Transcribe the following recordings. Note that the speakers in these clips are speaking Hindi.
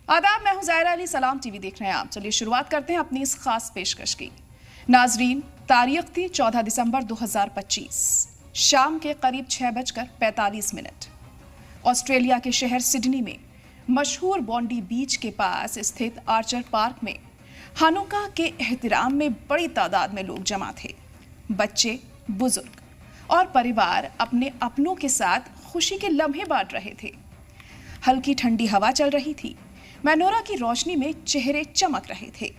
आदाब, मैं हूं ज़ाहिरा अली। सलाम टीवी देख रहे हैं आप। चलिए शुरुआत करते हैं अपनी इस खास पेशकश की। नाजरीन, तारीख थी 14 दिसंबर 2025, शाम के करीब 6:45। ऑस्ट्रेलिया के शहर सिडनी में मशहूर बॉन्डी बीच के पास स्थित आर्चर पार्क में हानुका के एहतराम में बड़ी तादाद में लोग जमा थे। बच्चे, बुजुर्ग और परिवार अपने अपनों के साथ खुशी के लम्हे बांट रहे थे। हल्की ठंडी हवा चल रही थी। मेनोरा की रोशनी में चेहरे चमक रहे थे।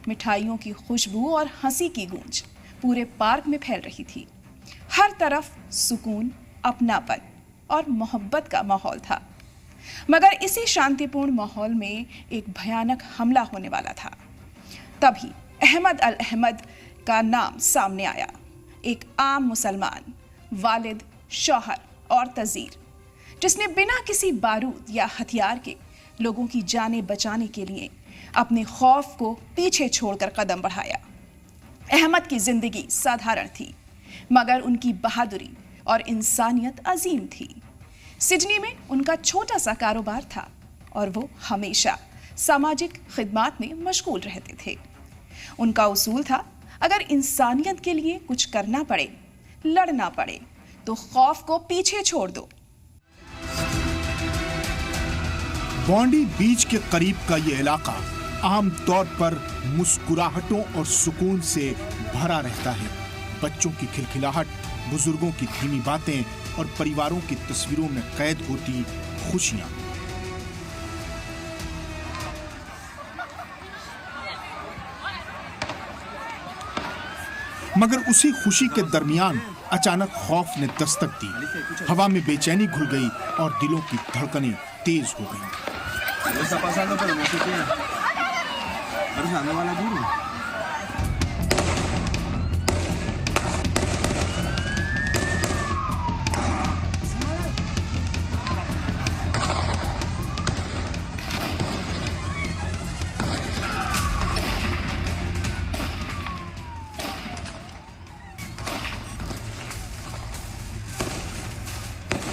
मिठाइयों की खुशबू और हंसी की गूंज पूरे पार्क में फैल रही थी। हर तरफ सुकून, अपनापन और मोहब्बत का माहौल था। मगर इसी शांतिपूर्ण माहौल में एक भयानक हमला होने वाला था। तभी अहमद अल अहमद का नाम सामने आया। एक आम मुसलमान, वालिद, शौहर और तजीर, जिसने बिना किसी बारूद या हथियार के लोगों की जानें बचाने के लिए अपने खौफ को पीछे छोड़कर कदम बढ़ाया। अहमद की जिंदगी साधारण थी, मगर उनकी बहादुरी और इंसानियत अजीम थी। सिडनी में उनका छोटा सा कारोबार था और वो हमेशा सामाजिक खिदमात में मशगूल रहते थे। उनका उसूल था, अगर इंसानियत के लिए कुछ करना पड़े, लड़ना पड़े, तो खौफ को पीछे छोड़ दो। बॉन्डी बीच के करीब का ये इलाका आम तौर पर मुस्कुराहटों और सुकून से भरा रहता है। बच्चों की खिलखिलाहट, बुजुर्गों की धीमी बातें और परिवारों की तस्वीरों में कैद होती खुशियां। मगर उसी खुशी के दरमियान अचानक खौफ ने दस्तक दी। हवा में बेचैनी घुल गई और दिलों की धड़कनें तेज हो गईं।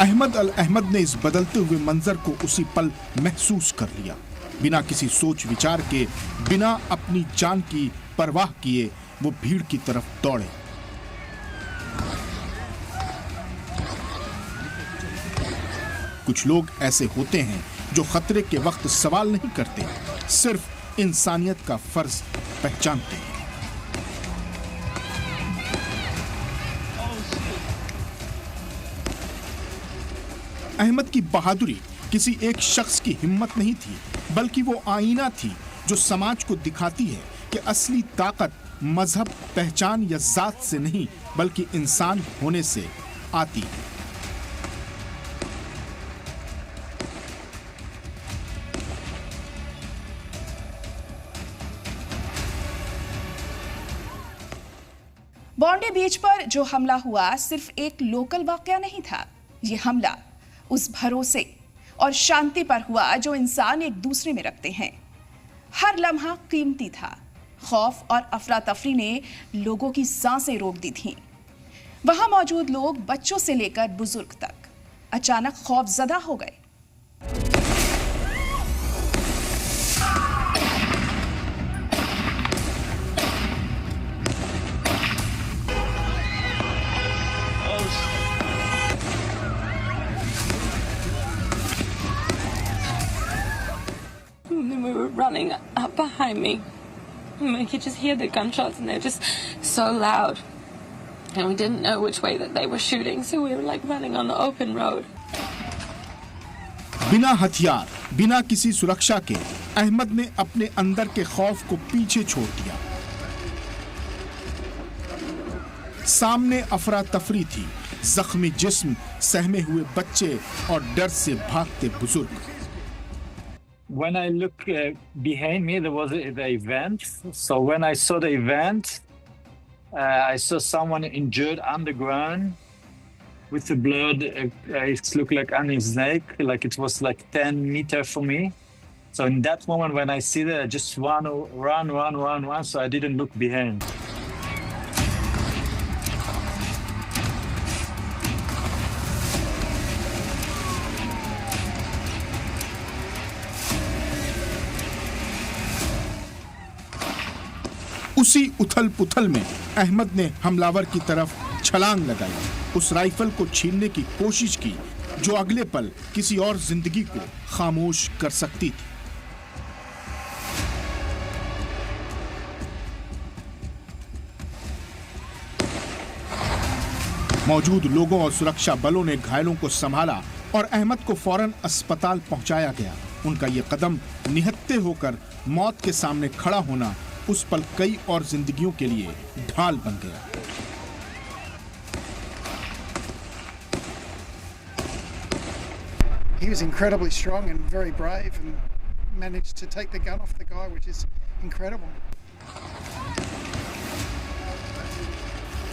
अहमद अल अहमद ने इस बदलते हुए मंजर को उसी पल महसूस कर लिया। बिना किसी सोच विचार के, बिना अपनी जान की परवाह किए, वो भीड़ की तरफ दौड़े। कुछ लोग ऐसे होते हैं जो खतरे के वक्त सवाल नहीं करते, सिर्फ इंसानियत का फर्ज पहचानते हैं। अहमद की बहादुरी किसी एक शख्स की हिम्मत नहीं थी, बल्कि वो आईना थी जो समाज को दिखाती है कि असली ताकत मजहब, पहचान या जात से नहीं, बल्कि इंसान होने से आती है। बॉन्डी बीच पर जो हमला हुआ सिर्फ एक लोकल वाकया नहीं था। ये हमला उस भरोसे और शांति पर हुआ जो इंसान एक दूसरे में रखते हैं। हर लम्हा कीमती था। खौफ और अफरा तफरी ने लोगों की सांसें रोक दी थीं। वहां मौजूद लोग, बच्चों से लेकर बुजुर्ग तक, अचानक खौफजदा हो गए। We were running up behind me, and we could just hear the gunshots, and they're just so loud, and we didn't know which way that they were shooting, so we were like running on the open road. बिना हथियार, बिना किसी सुरक्षा के अहमद ने अपने अंदर के खौफ को पीछे छोड़ दिया। सामने अफरा तफरी थी, जख्मी जिस्म, सहमे हुए बच्चे और डर से भागते बुजुर्ग। When I look behind me, there was the event. So when I saw the event, I saw someone injured underground with the blood. It looked like on his neck, like it was like 10 meters from me. So in that moment, when I see that, I just run. So I didn't look behind. उसी उथल पुथल में अहमद ने हमलावर की तरफ छलांग लगाई, उस राइफल को छीनने की कोशिश की जो अगले पल किसी और जिंदगी को खामोश कर सकती थी। मौजूद लोगों और सुरक्षा बलों ने घायलों को संभाला और अहमद को फौरन अस्पताल पहुंचाया गया। उनका यह कदम निहत्थे होकर मौत के सामने खड़ा होना उस पल कई और जिंदगियों के लिए ढाल बन गया। He was incredibly strong and very brave and managed to take the gun off the guy, which is incredible.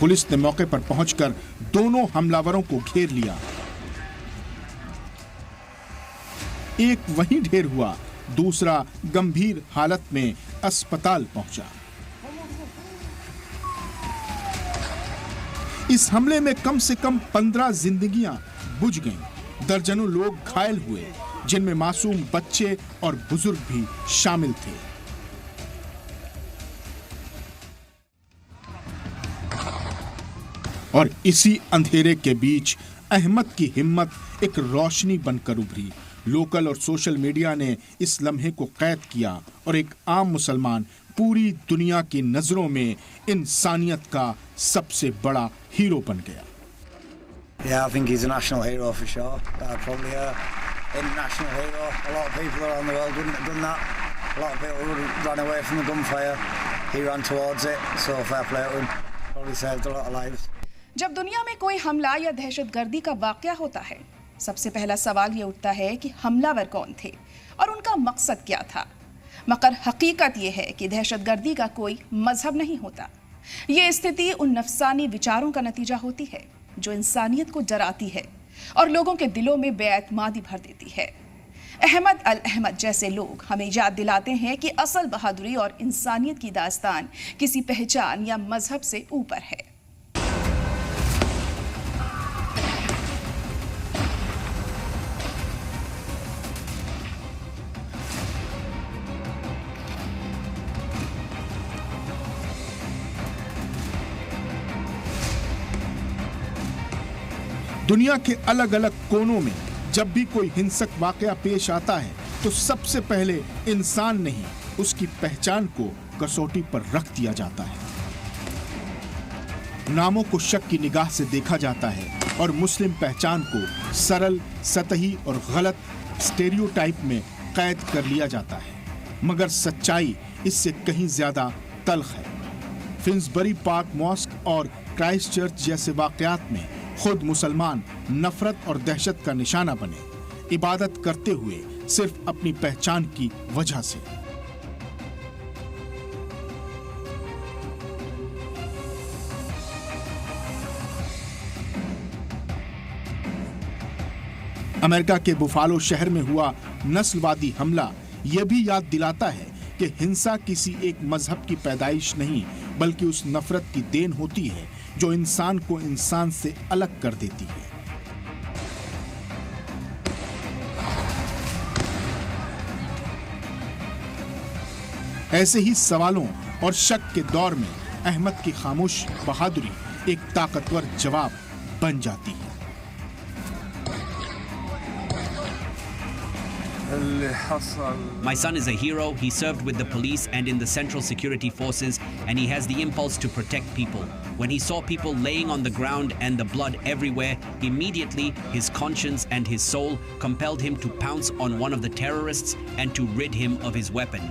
Police ने मौके पर पहुंचकर दोनों हमलावरों को घेर लिया। एक वहीं ढेर हुआ, दूसरा गंभीर हालत में अस्पताल पहुंचा। इस हमले में कम से कम 15 जिंदगियां बुझ गईं। दर्जनों लोग घायल हुए, जिनमें मासूम बच्चे और बुजुर्ग भी शामिल थे। और इसी अंधेरे के बीच अहमद की हिम्मत एक रोशनी बनकर उभरी। लोकल और सोशल मीडिया ने इस लम्हे को कैद किया और एक आम मुसलमान पूरी दुनिया की नजरों में इंसानियत का सबसे बड़ा हीरो बन गया। Yeah, I think he's a national hero for sure. Probably international hero. A lot of people around the world wouldn't have done that. A lot of people would have run away from the gunfire. He ran towards it. So fair play to him. Probably saved a lot of lives. जब दुनिया में कोई हमला या दहशतगर्दी का वाकया होता है, सबसे पहला सवाल ये उठता है कि हमलावर कौन थे और उनका मकसद क्या था। मगर हकीकत ये है कि दहशतगर्दी का कोई मजहब नहीं होता। ये स्थिति उन नफसानी विचारों का नतीजा होती है जो इंसानियत को डराती है और लोगों के दिलों में बेएतमादी भर देती है। अहमद अल अहमद जैसे लोग हमें याद दिलाते हैं कि असल बहादुरी और इंसानियत की दास्तान किसी पहचान या मजहब से ऊपर है। दुनिया के अलग अलग कोनों में जब भी कोई हिंसक वाकया पेश आता है तो सबसे पहले इंसान नहीं, उसकी पहचान को कसौटी पर रख दिया जाता है। नामों को शक की निगाह से देखा जाता है और मुस्लिम पहचान को सरल, सतही और गलत स्टेरियोटाइप में कैद कर लिया जाता है। मगर सच्चाई इससे कहीं ज्यादा तल्ख है। फिन्सबरी पार्क मॉस्क और क्राइस्ट चर्च जैसे वाकयात में खुद मुसलमान नफरत और दहशत का निशाना बने, इबादत करते हुए सिर्फ अपनी पहचान की वजह से। अमेरिका के बुफालो शहर में हुआ नस्लवादी हमला यह भी याद दिलाता है कि हिंसा किसी एक मजहब की पैदाइश नहीं, बल्कि उस नफरत की देन होती है जो इंसान को इंसान से अलग कर देती है। ऐसे ही सवालों और शक के दौर में अहमद की खामोश बहादुरी एक ताकतवर जवाब बन जाती है। My son is a hero. He served with the police and in the Central Security Forces, and he has the impulse to protect people. When he saw people laying on the ground and the blood everywhere, immediately his conscience and his soul compelled him to pounce on one of the terrorists and to rid him of his weapon.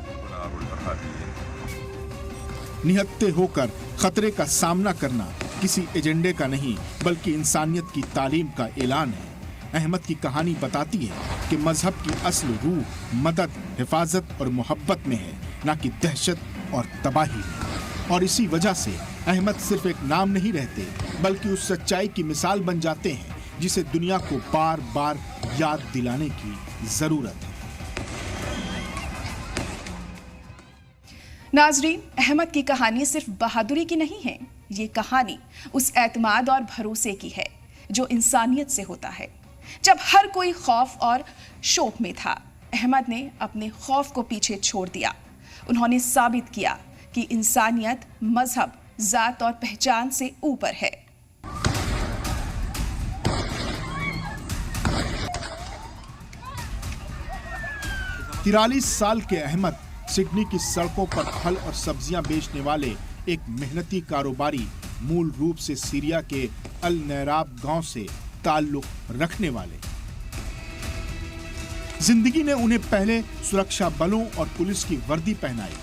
निहत्थे होकर खतरे का सामना करना किसी एजेंडे का नहीं, बल्कि इंसानियत की तालीम का ऐलान है। अहमद की कहानी बताती है कि मजहब की असल रूह मदद, हिफाजत और मोहब्बत में है, ना कि दहशत और तबाही में। और इसी वजह से अहमद सिर्फ एक नाम नहीं रहते, बल्कि उस सच्चाई की मिसाल बन जाते हैं जिसे दुनिया को बार बार याद दिलाने की जरूरत है। नाजरीन, अहमद की कहानी सिर्फ बहादुरी की नहीं है, ये कहानी उस एतमाद और भरोसे की है जो इंसानियत से होता है। जब हर कोई खौफ और शोक में था, अहमद ने अपने खौफ को पीछे छोड़ दिया। उन्होंने साबित किया कि इंसानियत मजहब, जात और पहचान से ऊपर है। तिरालीस साल के अहमद सिडनी की सड़कों पर फल और सब्जियां बेचने वाले एक मेहनती कारोबारी, मूल रूप से सीरिया के अल नैराब गांव से ताल्लुक रखने वाले। जिंदगी ने उन्हें पहले सुरक्षा बलों और पुलिस की वर्दी पहनाई,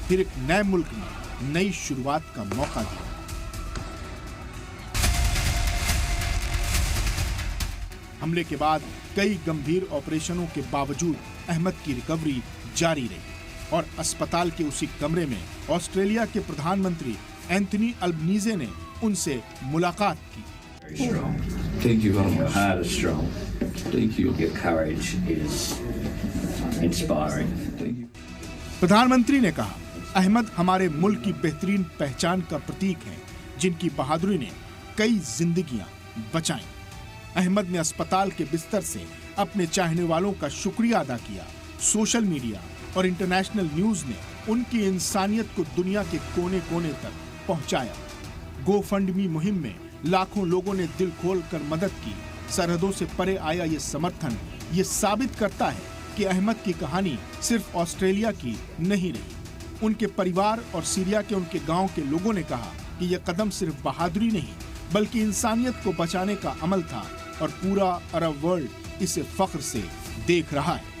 फिर एक नए मुल्क में नई शुरुआत का मौका दिया। हमले के बाद कई गंभीर ऑपरेशनों के बावजूद अहमद की रिकवरी जारी रही और अस्पताल के उसी कमरे में ऑस्ट्रेलिया के प्रधानमंत्री एंथनी अल्बनीज़े ने उनसे मुलाकात की। Think you've got your heart is strong. Think your courage is inspiring. प्रधानमंत्री ने कहा, अहमद हमारे मुल्क की बेहतरीन पहचान का प्रतीक है, जिनकी बहादुरी ने कई जिंदगियां बचाई। अहमद ने अस्पताल के बिस्तर से अपने चाहने वालों का शुक्रिया अदा किया। सोशल मीडिया और इंटरनेशनल न्यूज ने उनकी इंसानियत को दुनिया के कोने कोने तक पहुंचाया। गोफंडमी मुहिम में लाखों लोगों ने दिल खोलकर मदद की। सरहदों से परे आया ये समर्थन ये साबित करता है कि अहमद की कहानी सिर्फ ऑस्ट्रेलिया की नहीं रही। उनके परिवार और सीरिया के उनके गांव के लोगों ने कहा कि यह कदम सिर्फ बहादुरी नहीं बल्कि इंसानियत को बचाने का अमल था और पूरा अरब वर्ल्ड इसे फख्र से देख रहा है।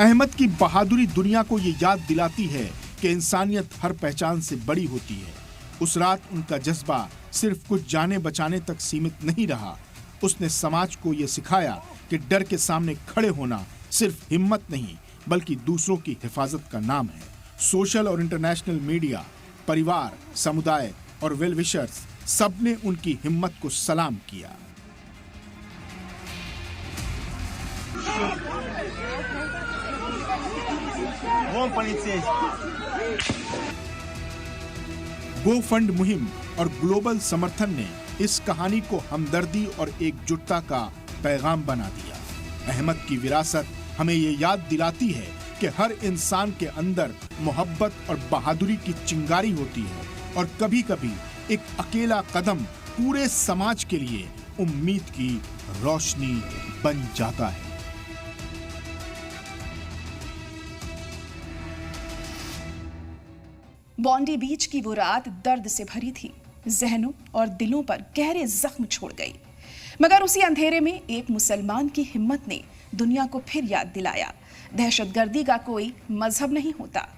अहमद की बहादुरी दुनिया को ये याद दिलाती है कि इंसानियत हर पहचान से बड़ी होती है। उस रात उनका जज्बा सिर्फ कुछ जाने बचाने तक सीमित नहीं रहा। उसने समाज को ये सिखाया कि डर के सामने खड़े होना सिर्फ हिम्मत नहीं बल्कि दूसरों की हिफाजत का नाम है। सोशल और इंटरनेशनल मीडिया, परिवार, समुदाय और वेल विशर्स सबने उनकी हिम्मत को सलाम किया। गो फंड मुहिम और ग्लोबल समर्थन ने इस कहानी को हमदर्दी और एकजुटता का पैगाम बना दिया। अहमद की विरासत हमें ये याद दिलाती है कि हर इंसान के अंदर मोहब्बत और बहादुरी की चिंगारी होती है और कभी-कभी एक अकेला कदम पूरे समाज के लिए उम्मीद की रोशनी बन जाता है। बॉन्डी बीच की वो रात दर्द से भरी थी, जहनों और दिलों पर गहरे जख्म छोड़ गई। मगर उसी अंधेरे में एक मुसलमान की हिम्मत ने दुनिया को फिर याद दिलाया, दहशतगर्दी का कोई मजहब नहीं होता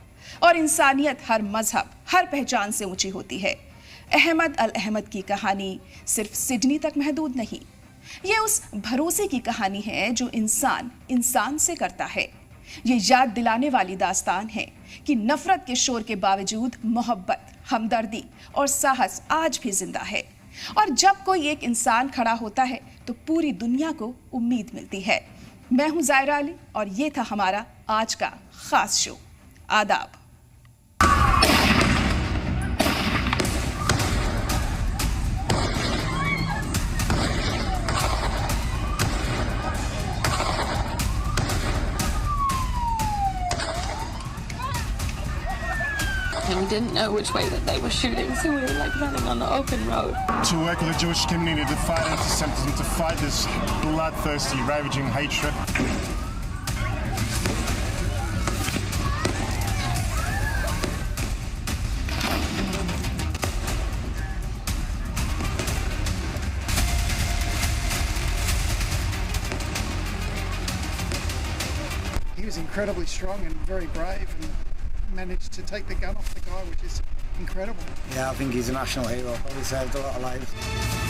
और इंसानियत हर मजहब, हर पहचान से ऊंची होती है। अहमद अल अहमद की कहानी सिर्फ सिडनी तक महदूद नहीं, ये उस भरोसे की कहानी है जो इंसान इंसान से करता है। ये याद दिलाने वाली दास्तान है कि नफरत के शोर के बावजूद मोहब्बत, हमदर्दी और साहस आज भी जिंदा है। और जब कोई एक इंसान खड़ा होता है तो पूरी दुनिया को उम्मीद मिलती है। मैं हूं ज़ायरा अली और ये था हमारा आज का खास शो। आदाब। And we didn't know which way that they were shooting, so we were like running on the open road. To work with the Jewish community to fight anti-Semitism, to fight this bloodthirsty, ravaging hatred. He was incredibly strong and very brave and managed to take the gun off the guy, which is incredible. Yeah, I think he's a national hero. He saved a lot of lives.